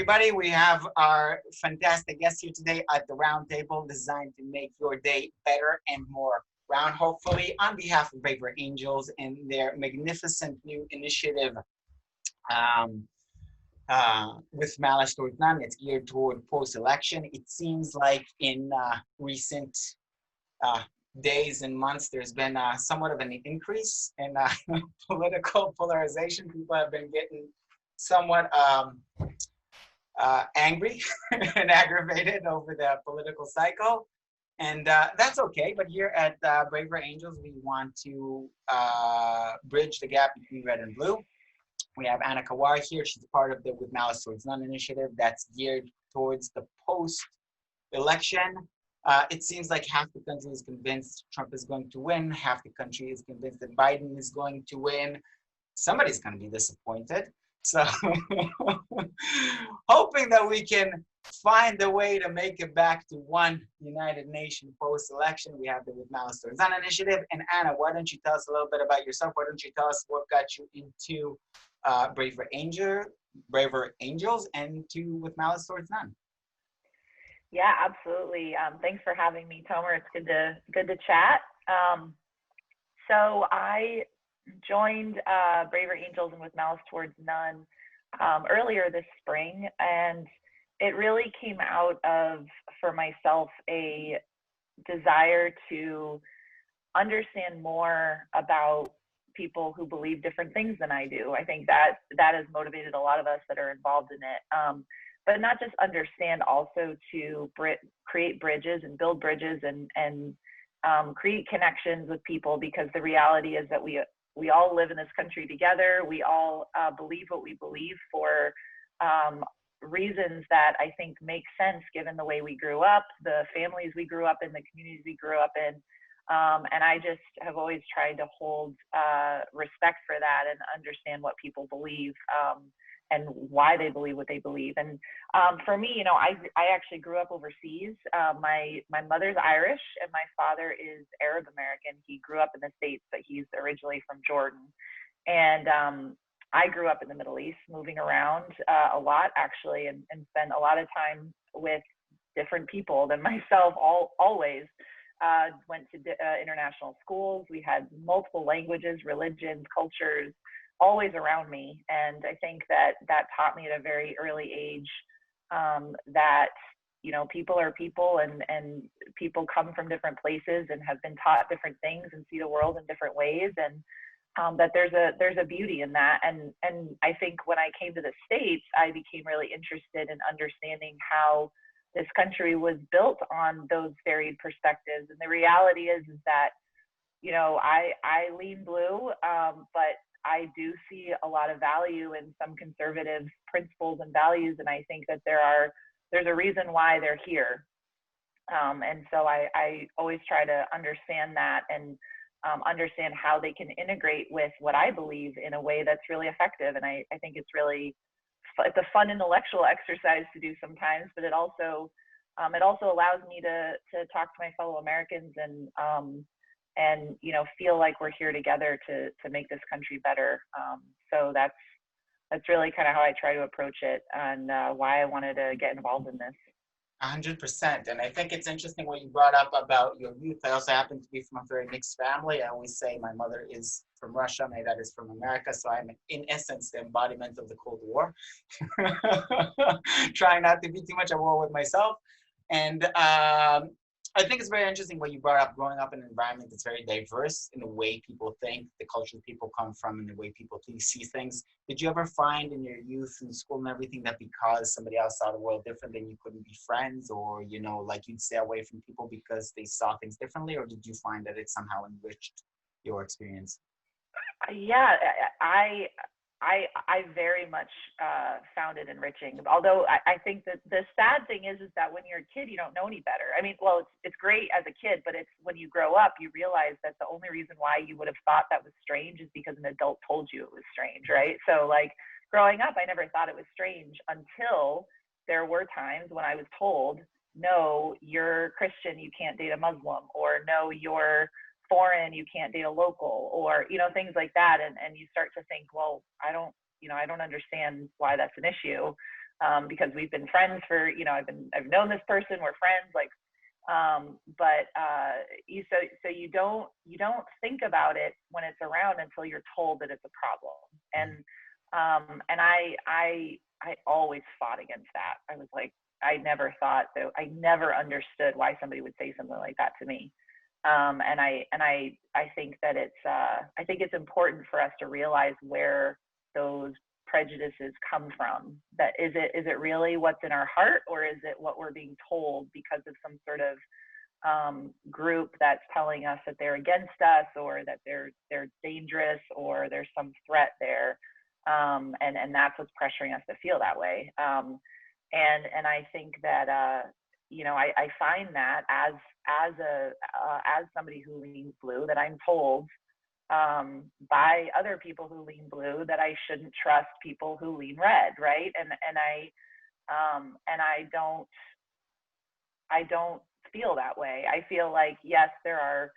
everybody. We have our fantastic guest here today at the round table designed to make your day better and more round, hopefully, on behalf of Braver Angels and their magnificent new initiative um, with Malice Towards None. It's geared toward post-election. It seems like in recent uh, days and months, there's been somewhat of an increase in political polarization. People have been getting somewhat angry and aggravated over the political cycle. And that's okay. But here at Braver Angels, we want to bridge the gap between red and blue. We have Anna Kawar here. She's part of the With Malice Towards None initiative that's geared towards the post-election. It seems like half the country is convinced Trump is going to win. Half the country is convinced that Biden is going to win. Somebody's going to be disappointed. So hoping that we can find a way to make it back to one United Nation post-election. We have the With Malice Towards None initiative. And Anna, why don't you tell us a little bit about yourself? Why don't you tell us what got you into Braver Angels and to With Malice Towards None? Yeah, absolutely. Thanks for having me, Tomer. It's good to chat. So I joined Braver Angels and With Malice Towards None earlier this spring, and it really came out of, for myself, a desire to understand more about people who believe different things than I do. I think that has motivated a lot of us that are involved in it. But not just understand, also to create bridges and build bridges and create connections with people, because the reality is that we all live in this country together. We all believe what we believe for reasons that I think make sense given the way we grew up, the families we grew up in, the communities we grew up in. And I just have always tried to hold respect for that and understand what people believe and why they believe what they believe. And for me, I actually grew up overseas. My mother's Irish and my father is Arab American. He grew up in the States, but he's originally from Jordan. And I grew up in the Middle East, moving around a lot, actually, and spent a lot of time with different people than myself, always. Went to international schools. We had multiple languages, religions, cultures, always around me. And I think that taught me at a very early age that, people are people, and people come from different places and have been taught different things and see the world in different ways. And that there's a beauty in that. And I think when I came to the States, I became really interested in understanding how this country was built on those varied perspectives. And the reality is that, I lean blue, but I do see a lot of value in some conservative principles and values. And I think that there's a reason why they're here. And so I always try to understand that and understand how they can integrate with what I believe in a way that's really effective. And I think it's a fun intellectual exercise to do sometimes, but it also allows me to talk to my fellow Americans and feel like we're here together to make this country better. So that's really kind of how I try to approach it, and why I wanted to get involved in this. 100%. And I think it's interesting what you brought up about your youth. I also happen to be from a very mixed family. I always say my mother is from Russia, my dad is from America. So I'm, in essence, the embodiment of the Cold War. Trying not to be too much at war with myself. And I think it's very interesting what you brought up, growing up in an environment that's very diverse in the way people think, the culture people come from, and the way people see things. Did you ever find in your youth and school and everything that because somebody else saw the world different, then you couldn't be friends, or, like you'd stay away from people because they saw things differently? Or did you find that it somehow enriched your experience? Yeah, I very much found it enriching. Although I think that the sad thing is that when you're a kid, you don't know any better. I mean, well, it's great as a kid, but it's when you grow up, you realize that the only reason why you would have thought that was strange is because an adult told you it was strange, right? So like growing up, I never thought it was strange until there were times when I was told, no, you're Christian, you can't date a Muslim, or no, you're foreign, you can't date a local, or things like that, and you start to think, well, I don't understand why that's an issue. because we've been friends for, I've known this person, we're friends, like, so you don't think about it when it's around until you're told that it's a problem. And I always fought against that. I was like, I never thought that, I never understood why somebody would say something like that to me. And I think that I think it's important for us to realize where those prejudices come from. That is it really what's in our heart, or is it what we're being told because of some sort of group that's telling us that they're against us, or that they're dangerous, or there's some threat there, and that's what's pressuring us to feel that way. And I think that I find that as somebody who leans blue, that I'm told by other people who lean blue that I shouldn't trust people who lean red, right? And I don't feel that way. I feel like, yes, there are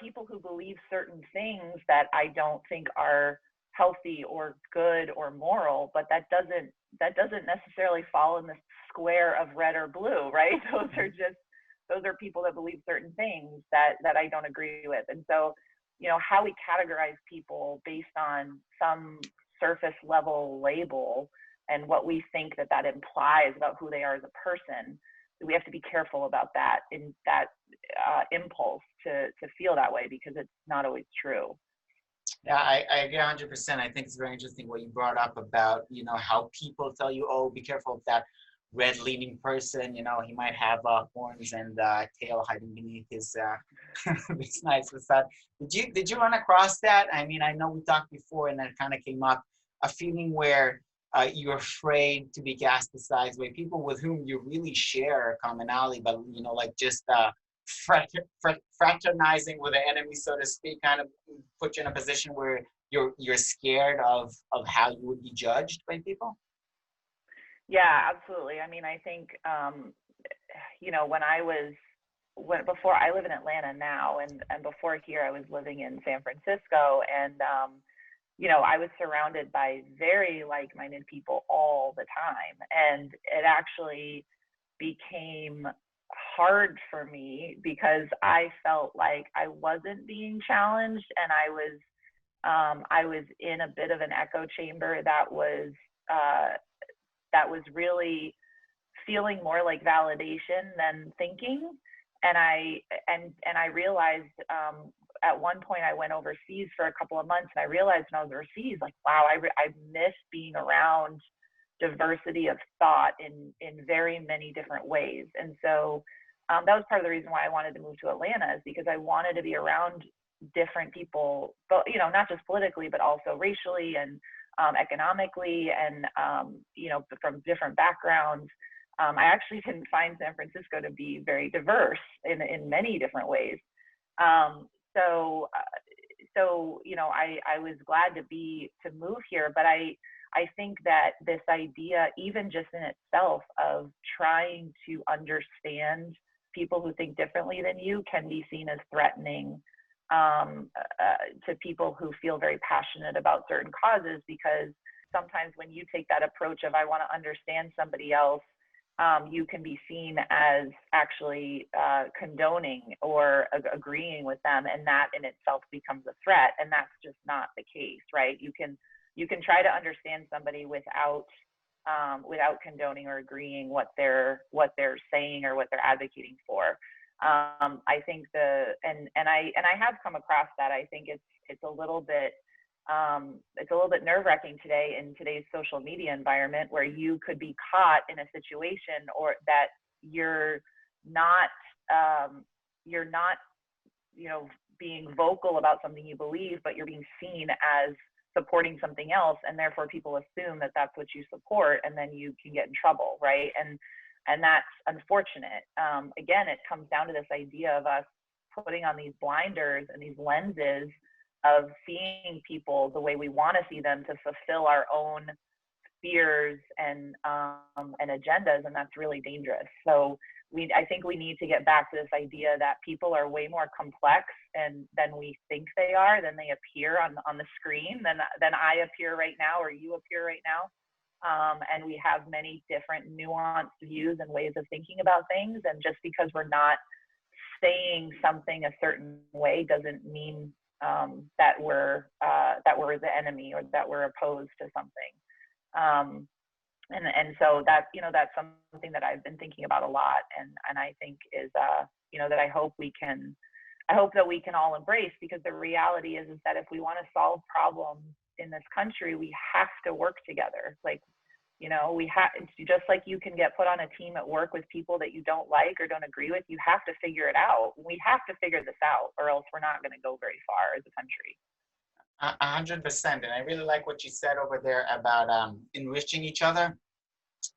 people who believe certain things that I don't think are healthy or good or moral, but that doesn't necessarily fall in the square of red or blue, right? Those are people that believe certain things that I don't agree with. And so, how we categorize people based on some surface level label and what we think that implies about who they are as a person, we have to be careful about that, in that impulse to feel that way, because it's not always true. Yeah, I agree 100%. I think it's very interesting what you brought up about, how people tell you, oh, be careful of that red-leaning person. He might have horns and tail hiding beneath his this nice facade. Did you run across that? I mean, I know we talked before, and that kind of came up, a feeling where you're afraid to be cast aside by people with whom you really share a commonality, but like just fraternizing with the enemy, so to speak, kind of put you in a position where you're scared of how you would be judged by people? Yeah, absolutely. I mean, I think, before, I live in Atlanta now, and before here, I was living in San Francisco, and, I was surrounded by very like-minded people all the time. And it actually became hard for me because I felt like I wasn't being challenged, and I was in a bit of an echo chamber that was really feeling more like validation than thinking. And I realized at one point I went overseas for a couple of months, and I realized when I was overseas, like, wow, I miss being around diversity of thought in very many different ways. And so that was part of the reason why I wanted to move to Atlanta, is because I wanted to be around different people, but not just politically, but also racially and economically, and from different backgrounds. I actually didn't find San Francisco to be very diverse in many different ways. So I was glad to move here, but I think that this idea, even just in itself, of trying to understand people who think differently than you, can be seen as threatening to people who feel very passionate about certain causes, because sometimes when you take that approach of, I want to understand somebody else, you can be seen as actually condoning or agreeing with them, and that in itself becomes a threat. And that's just not the case, right? You can try to understand somebody without condoning or agreeing what they're saying or what they're advocating for. I think I have come across that. I think it's a little bit nerve-wracking today, in today's social media environment, where you could be caught in a situation, or that you're not being vocal about something you believe, but you're being seen as supporting something else, and therefore people assume that that's what you support, and then you can get in trouble, right? And that's unfortunate. Again, it comes down to this idea of us putting on these blinders and these lenses of seeing people the way we want to see them, to fulfill our own fears and agendas, and that's really dangerous. So I think we need to get back to this idea that people are way more complex than we think they are, than they appear on the screen, than I appear right now, or you appear right now. and we have many different nuanced views and ways of thinking about things. And just because we're not saying something a certain way doesn't mean that we're the enemy or that we're opposed to something. And so that, you know, that's something that I've been thinking about a lot, and I think is you know, that I hope that we can all embrace, because the reality is that if we want to solve problems in this country, we have to work together. Like, you know, we have, just like you can get put on a team at work with people that you don't like or don't agree with, you have to figure it out. We have to figure this out, or else we're not going to go very far as a country. 100%. And I really like what you said over there about enriching each other.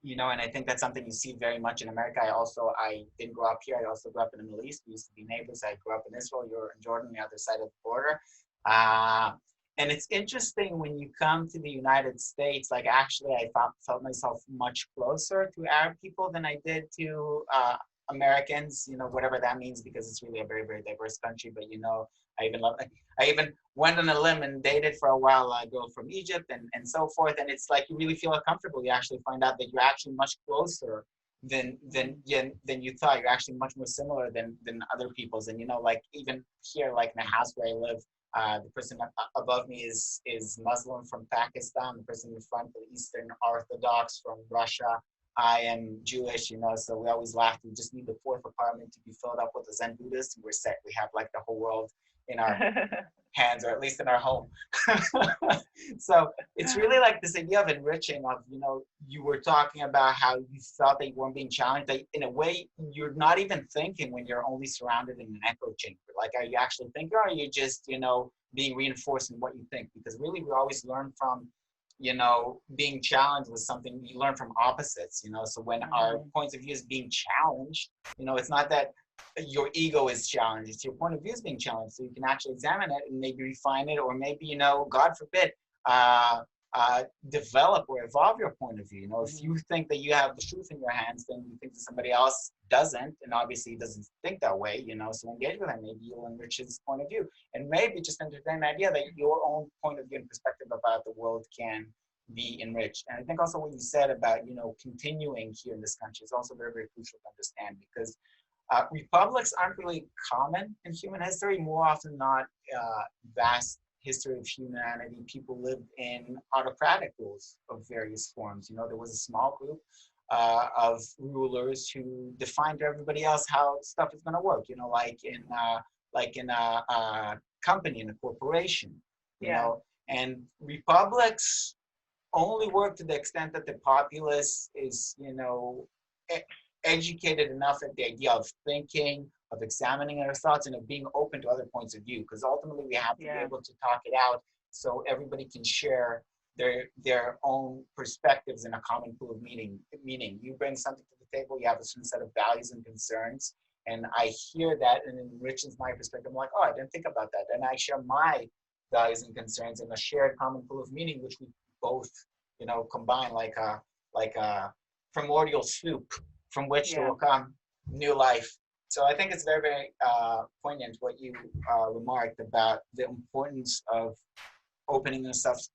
You know, and I think that's something you see very much in America. I didn't grow up here. I also grew up in the Middle East. We used to be neighbors. I grew up in Israel. You're in Jordan, the other side of the border. And it's interesting when you come to the United States, like actually I felt myself much closer to Arab people than I did to Americans, you know, whatever that means, because it's really a very, very diverse country. But, you know, I even went on a limb and dated for a while a girl from Egypt and so forth. And it's like you really feel comfortable. You actually find out that you're actually much closer than you thought. You're actually much more similar than other people's. And, you know, like even here, like in the house where I live, the person above me is Muslim from Pakistan. The person in front of Eastern Orthodox from Russia. I am Jewish, you know, so we always laugh. We just need the fourth apartment to be filled up with the Zen Buddhists. We're set. We have like the whole world in our hands, or at least in our home. So it's really like this idea of enriching of, you know, you were talking about how you felt that you weren't being challenged. That in a way, you're not even thinking when you're only surrounded in an echo chamber. Like, are you actually thinking, or are you just, you know, being reinforced in what you think? Because really, we always learn from, you know, being challenged with something. You learn from opposites, you know. So when our points of view is being challenged, you know, it's not that your ego is challenged, it's your point of view is being challenged. So you can actually examine it and maybe refine it, or maybe, you know, God forbid, develop or evolve your point of view. You know, if you think that you have the truth in your hands, then you think that somebody else doesn't, and obviously doesn't think that way, you know, so engage with him. Maybe you'll enrich his point of view, and maybe just entertain the idea that your own point of view and perspective about the world can be enriched. And I think also what you said about, you know, continuing here in this country is also very, very crucial to understand, because republics aren't really common in human history. More often than not, vast history of humanity, people lived in autocratic rules of various forms. You know, there was a small group of rulers who defined to everybody else how stuff is going to work. You know, like in a company, in a corporation. You know, and republics only work to the extent that the populace is, you know, educated enough at the idea of thinking, of examining our thoughts, and of being open to other points of view. Because ultimately, we have to be able to talk it out so everybody can share their own perspectives in a common pool of meaning. You bring something to the table, you have a certain set of values and concerns, and I hear that and it enriches my perspective. I'm like, oh, I didn't think about that. And I share my values and concerns in a shared common pool of meaning, which we both, you know, combine like a primordial soup from which there will come new life. So I think it's very, very poignant what you remarked about the importance of opening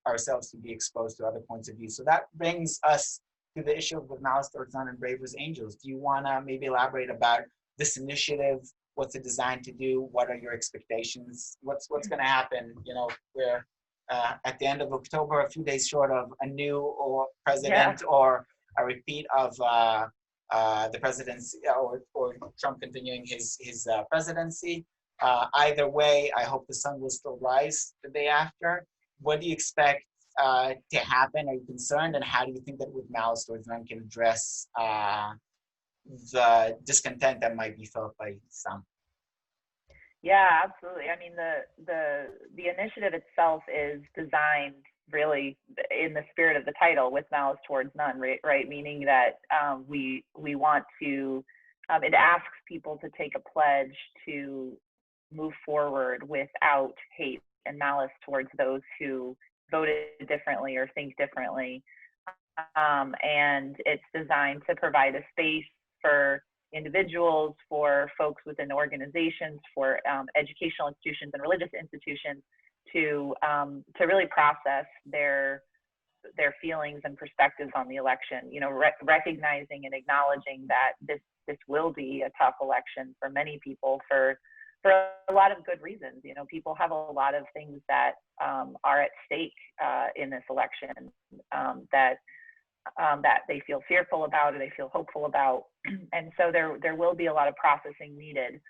ourselves to be exposed to other points of view. So that brings us to the issue of Malice Towards None and Brave as Angels. Do you want to maybe elaborate about this initiative? What's it designed to do? What are your expectations? What's going to happen? You know, we're at the end of October, a few days short of a new president or a repeat of the presidency, or Trump continuing his presidency. Either way, I hope the sun will still rise the day after. What do you expect to happen? Are you concerned? And how do you think that with Malice Towards None can address the discontent that might be felt by some? Yeah, absolutely. I mean, the initiative itself is designed really in the spirit of the title, with Malice Towards None, right? Meaning that we want to, it asks people to take a pledge to move forward without hate and malice towards those who voted differently or think differently. And it's designed to provide a space for individuals, for folks within organizations, for educational institutions and religious institutions to really process their their feelings and perspectives on the election. You know, recognizing and acknowledging that this will be a tough election for many people for a lot of good reasons. You know, people have a lot of things that are at stake in this election that they feel fearful about or they feel hopeful about, and so there will be a lot of processing needed.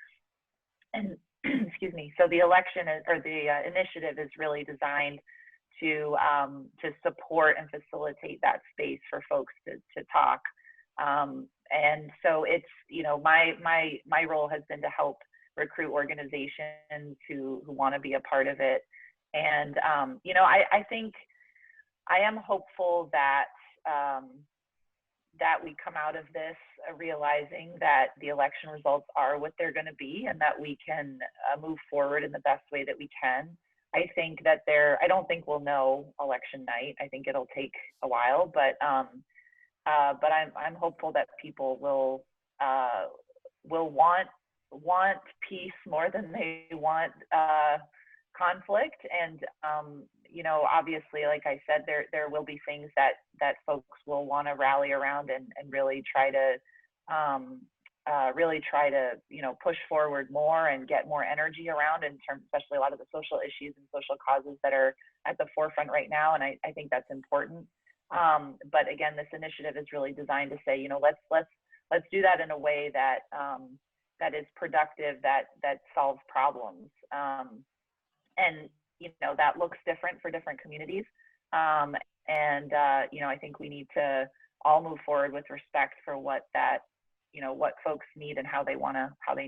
And excuse me. So the election or the initiative is really designed to support and facilitate that space for folks to talk. And so it's, you know, my role has been to help recruit organizations who want to be a part of it. And you know, I think I am hopeful that that we come out of this realizing that the election results are what they're going to be, and that we can move forward in the best way that we can. I think that I don't think we'll know election night. I think it'll take a while, but I'm hopeful that people will want peace more than they want conflict. And you know, obviously, like I said, there will be things that folks will want to rally around and really try to you know, push forward more and get more energy around, in terms, especially a lot of the social issues and social causes that are at the forefront right now. And I think that's important. But again, this initiative is really designed to say, you know, let's do that in a way that that is productive, that solves problems. And you know, that looks different for different communities. You know, I think we need to all move forward with respect for what folks need and how they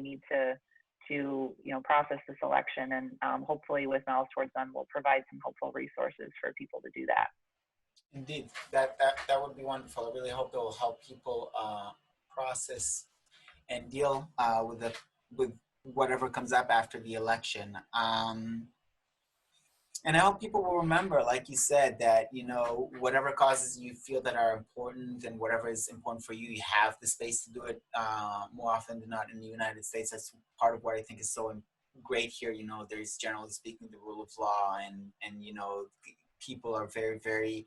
need to you know, process this election. And hopefully with Malice Towards None, we'll provide some helpful resources for people to do that. Indeed, that would be wonderful. I really hope it will help people process and deal with whatever comes up after the election. And I hope people will remember, like you said, that, you know, whatever causes you feel that are important and whatever is important for you, you have the space to do it more often than not in the United States. That's part of what I think is so great here. You know, there's, generally speaking, the rule of law, and you know, people are very, very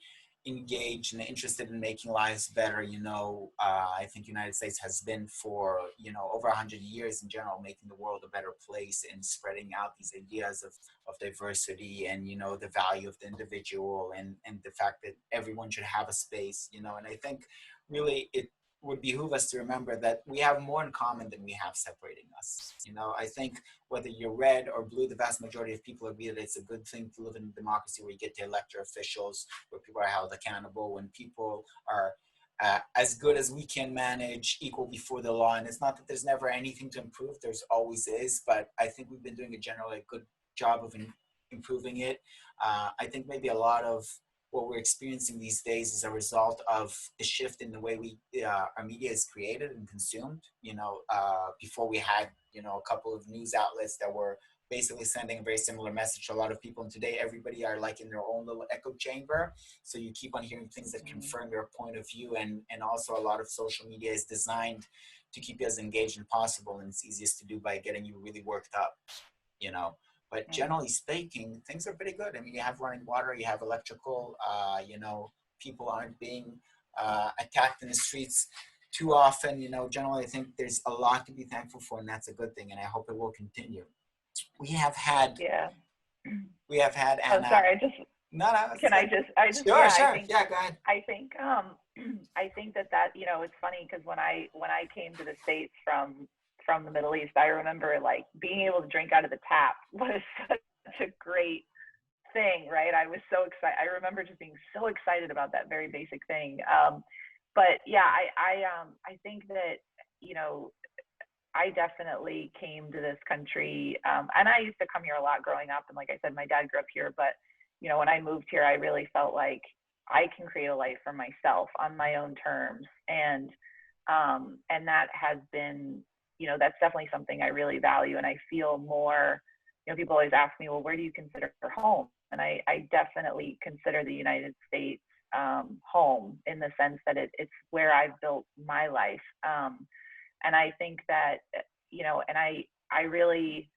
engaged and interested in making lives better. You know, I think United States has been for, you know, over 100 years in general, making the world a better place and spreading out these ideas of diversity and, you know, the value of the individual and the fact that everyone should have a space, you know. And I think really it would behoove us to remember that we have more in common than we have separating us. You know, I think whether you're red or blue, the vast majority of people agree that it's a good thing to live in a democracy where you get to elect your officials, where people are held accountable, when people are as good as we can manage, equal before the law. And it's not that there's never anything to improve, there's always is, but I think we've been doing a generally good job of improving it. I think maybe a lot of what we're experiencing these days is a result of the shift in the way our media is created and consumed. You know, before we had, you know, a couple of news outlets that were basically sending a very similar message to a lot of people. And today, everybody are like in their own little echo chamber. So you keep on hearing things that confirm your point of view. And also a lot of social media is designed to keep you as engaged as possible. And it's easiest to do by getting you really worked up, you know. But generally speaking, things are pretty good. I mean, you have running water, you have electrical, you know, people aren't being attacked in the streets too often. You know, generally, I think there's a lot to be thankful for, and that's a good thing. And I hope it will continue. We have had Anna. I'm sorry, can I just sure, yeah, sure. I think, yeah, go ahead. I think that, you know, it's funny because when I came to the States from the Middle East, I remember like being able to drink out of the tap was such a great thing, right? I was so excited. I remember just being so excited about that very basic thing. But yeah, I think that, you know, I definitely came to this country, and I used to come here a lot growing up. And like I said, my dad grew up here, but you know, when I moved here, I really felt like I can create a life for myself on my own terms. And that has been, you know, that's definitely something I really value. And I feel more, you know, people always ask me, well, where do you consider home? And I definitely consider the United States home, in the sense that it's where I've built my life. And I think that, you know, and I really,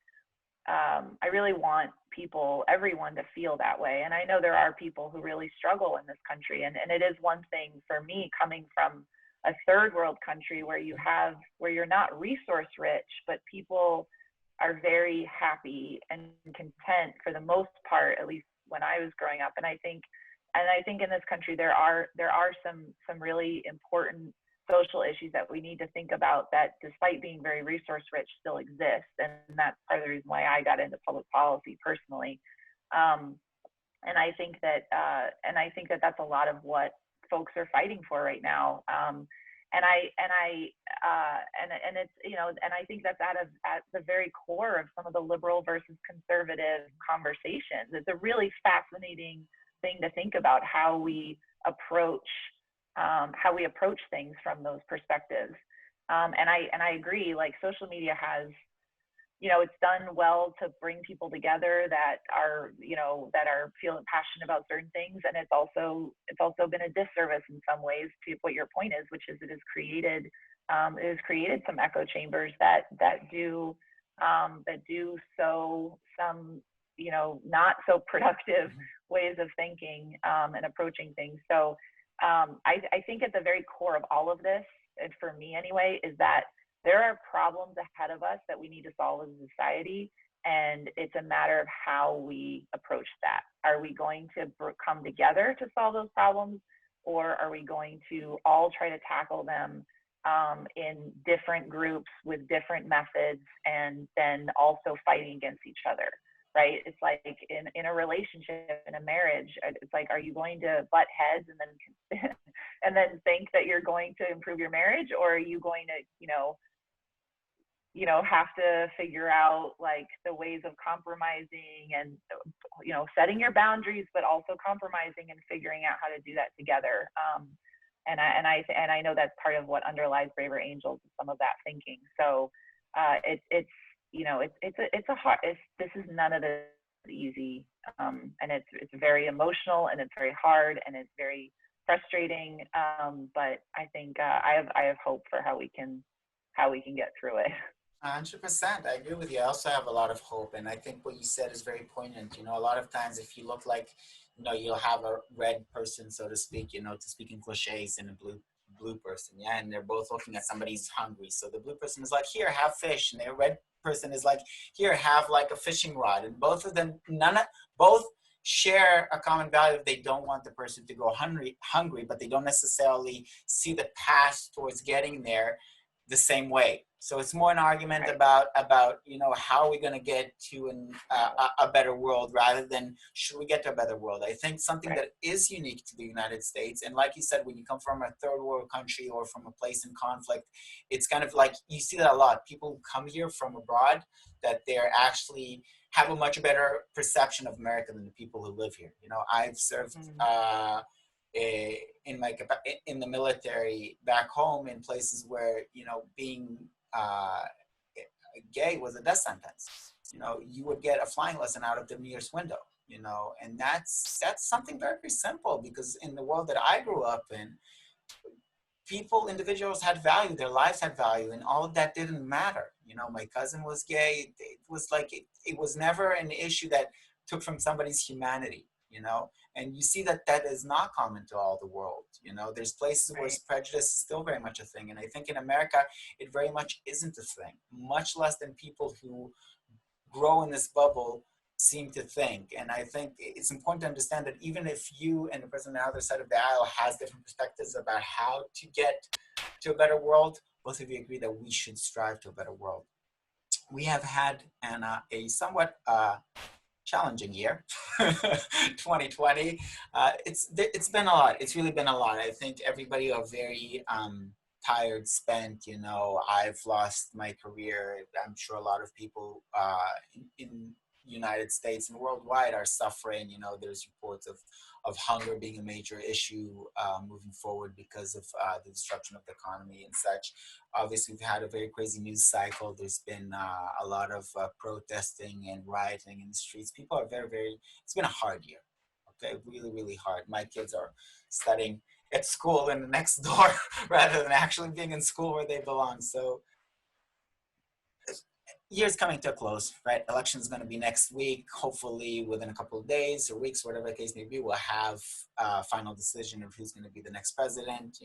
I really want people, everyone, to feel that way. And I know there are people who really struggle in this country, and it is one thing for me coming from a third world country where you're not resource rich, but people are very happy and content for the most part, at least when I was growing up. And I think in this country there are some really important social issues that we need to think about that, despite being very resource rich, still exist. And that's part of the reason why I got into public policy personally. And I think that that's a lot of what folks are fighting for right now. And it's, you know, and I think that's at the very core of some of the liberal versus conservative conversations. It's a really fascinating thing to think about how we approach things from those perspectives. And I agree, like social media has, you know, it's done well to bring people together that are, you know, that are feeling passionate about certain things. And it's also been a disservice in some ways to what your point is, which is it has created some echo chambers that do sow some, you know, not so productive ways of thinking and approaching things. So I think at the very core of all of this, and for me anyway, is that there are problems ahead of us that we need to solve as a society, and it's a matter of how we approach that. Are we going to come together to solve those problems, or are we going to all try to tackle them in different groups with different methods, and then also fighting against each other? Right? It's like in a relationship, in a marriage, it's like, are you going to butt heads and then think that you're going to improve your marriage, or are you going to, you know, have to figure out like the ways of compromising and, you know, setting your boundaries, but also compromising and figuring out how to do that together. And I know that's part of what underlies Braver Angels, is some of that thinking. So it's you know, this is none of this easy, and it's very emotional, and it's very hard, and it's very frustrating. But I think I have hope for how we can get through it. 100%. I agree with you. I also have a lot of hope. And I think what you said is very poignant. You know, a lot of times if you look like, you know, you'll have a red person, so to speak, you know, to speak in cliches, and a blue person. Yeah. And they're both looking at somebody's hungry. So the blue person is like, here, have fish. And the red person is like, here, have like a fishing rod. And both of them, both share a common value. They don't want the person to go hungry, but they don't necessarily see the path towards getting there the same way. So it's more an argument about you know, how are we going to get to a better world, rather than should we get to a better world. I think something that is unique to the United States, and like you said, when you come from a third world country or from a place in conflict, it's kind of like you see that a lot. People who come here from abroad, that they're actually have a much better perception of America than the people who live here. You know, I've served in the military back home, in places where, you know, being gay was a death sentence. You know, you would get a flying lesson out of the nearest window, you know, and that's something very, very simple, because in the world that I grew up in, individuals had value, their lives had value, and all of that didn't matter. You know, my cousin was gay. It was like, it was never an issue that took from somebody's humanity, you know? And you see that is not common to all the world. You know, there's places where prejudice is still very much a thing. And I think in America, it very much isn't a thing, much less than people who grow in this bubble seem to think. And I think it's important to understand that even if you and the person on the other side of the aisle has different perspectives about how to get to a better world, both of you agree that we should strive to a better world. We have had, Anna, a somewhat challenging year, 2020. It's been a lot. It's really been a lot. I think everybody are very tired, spent. You know, I've lost my career. I'm sure a lot of people in United States and worldwide are suffering. You know, there's reports of hunger being a major issue moving forward because of the disruption of the economy and such. Obviously, we've had a very crazy news cycle. There's been a lot of protesting and rioting in the streets. People are very, very, it's been a hard year. Okay, really, really hard. My kids are studying at school in the next door rather than actually being in school where they belong. So year's coming to a close, right? Election's going to be next week. Hopefully, within a couple of days or weeks, whatever the case may be, we'll have a final decision of who's going to be the next president.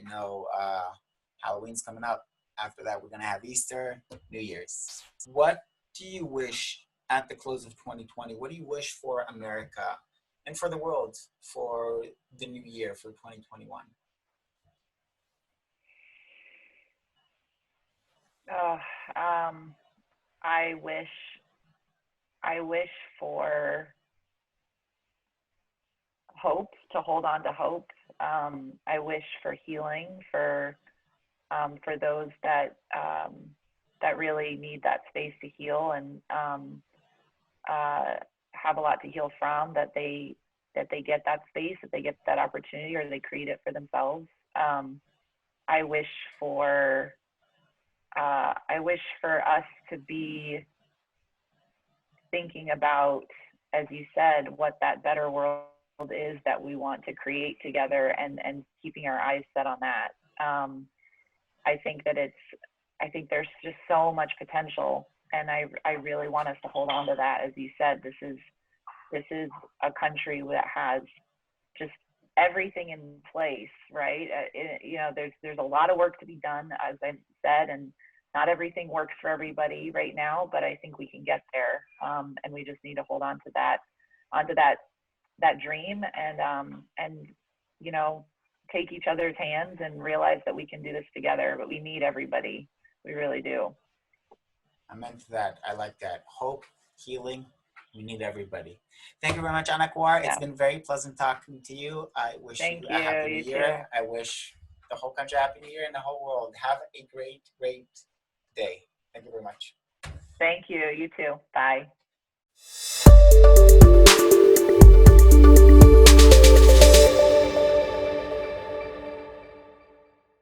Halloween's coming up. After that, we're going to have Easter, New Year's. What do you wish at the close of 2020? What do you wish for America and for the world for the new year, for 2021? I wish for hope, to hold on to hope. I wish for healing for those that really need that space to heal and have a lot to heal from. That they get that space, that they get that opportunity, or they create it for themselves. I wish for us to be thinking about, as you said, what that better world is that we want to create together, and keeping our eyes set on that. I think there's just so much potential, and I really want us to hold on to that. As you said, this is a country that has just everything in place, right? There's a lot of work to be done, as I said, and not everything works for everybody right now, but I think we can get there, and we just need to hold on to that dream, and take each other's hands and realize that we can do this together. But we need everybody. We really do. I meant that. I like that. Hope, healing. We need everybody. Thank you very much, Anna Kawar. Yeah. It's been very pleasant talking to you. I wish you a happy new year. I wish the whole country a happy new year, and the whole world. Have a great, great day. Thank you very much. Thank you. You too. Bye.